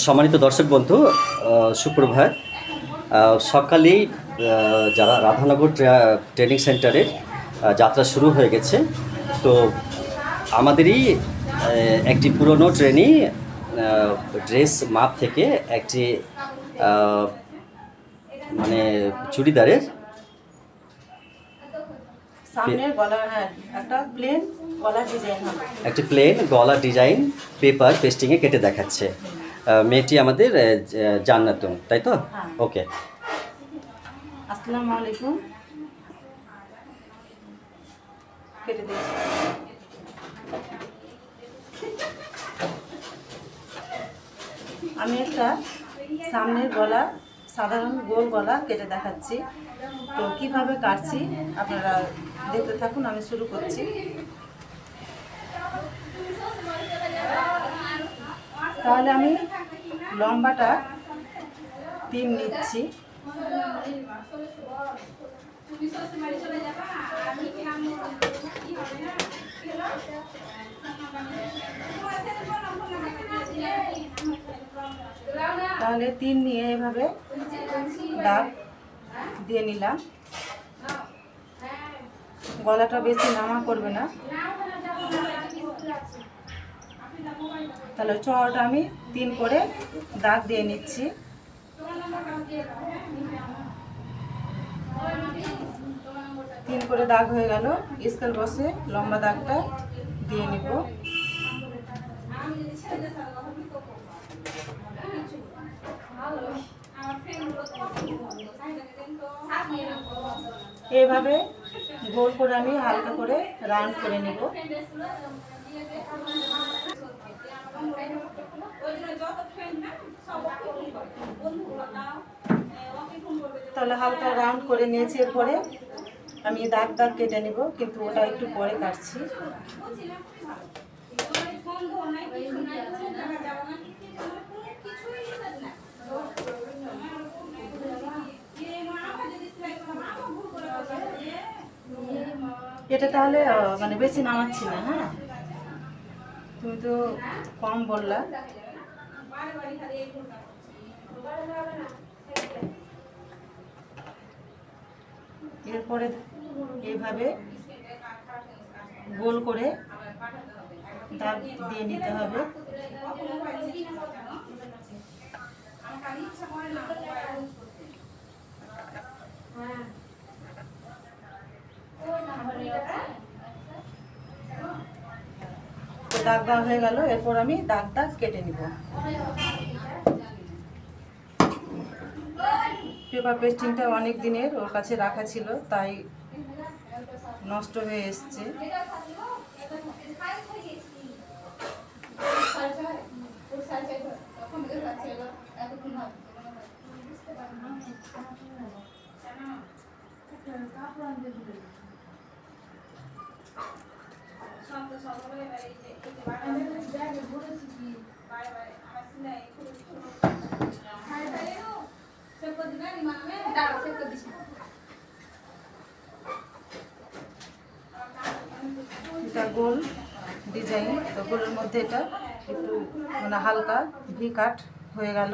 সম্মানিত দর্শক বন্ধু, সুপ্রভাত। সকালেই যারা রাধানগর ট্রেনিং সেন্টারের যাত্রা শুরু হয়ে গেছে। তো আমাদেরই একটি পুরনো ট্রেনি ড্রেস মাপ থেকে একটি মানে চুড়িদারের সামনের গলা, হ্যাঁ, একটা প্লেন গলা ডিজাইন হবে। একটি প্লেন গলা ডিজাইন পেপার পেস্টিংয়ে কেটে দেখাচ্ছে। মেয়েটি আমাদের জান্নাতুন, তাই তো? হ্যাঁ। ওকে। আসসালামু আলাইকুম। কেটে দিয়েছি। আমি একটা সামনের গলা, সাধারণ গোল গলা কেটে দেখাচ্ছি। তো কিভাবে কাটছি আপনারা দেখতে থাকুন। আমি শুরু করছি। তাহলে আমি লম্বাটা 3 নিচ্ছি। তাহলে 3 নিয়ে এভাবে দাগ দিয়ে নিলাম। গলাটা বেশি নামা করবে না। তাহলে চওড়াটা আমি 3 করে দাগ দিয়ে নিচ্ছি। 3 করে দাগ হয়ে গেল। স্কেল বসে লম্বা দাগটা দিয়ে নিব। এইভাবে গোল করে আমি হালকা করে রাউন্ড করে নিব। তাহলে হালকা রাউন্ড করে নিয়েছি। এরপরে আমি দাগ দাগ কেটে নিব, কিন্তু ওটা একটু পরে কাটছি। এটা তাহলে মানে বেশি নামাচ্ছি না। হ্যাঁ, তুমি তো কম বললা। এরপরে এইভাবে গোল করে দাগ দিয়ে নিতে হবে। দাগ দাগ হয়ে গেল। এরপর আমি দাগ দাগ কেটে নিব। পেপার পেস্টিংটা অনেক দিনের ওর কাছে রাখা ছিল, তাই নষ্ট হয়ে এসছে। এটা গোল ডিজাইন, তো গোলের মধ্যে এটা একটু মানে হালকা ভি কাট হয়ে গেল।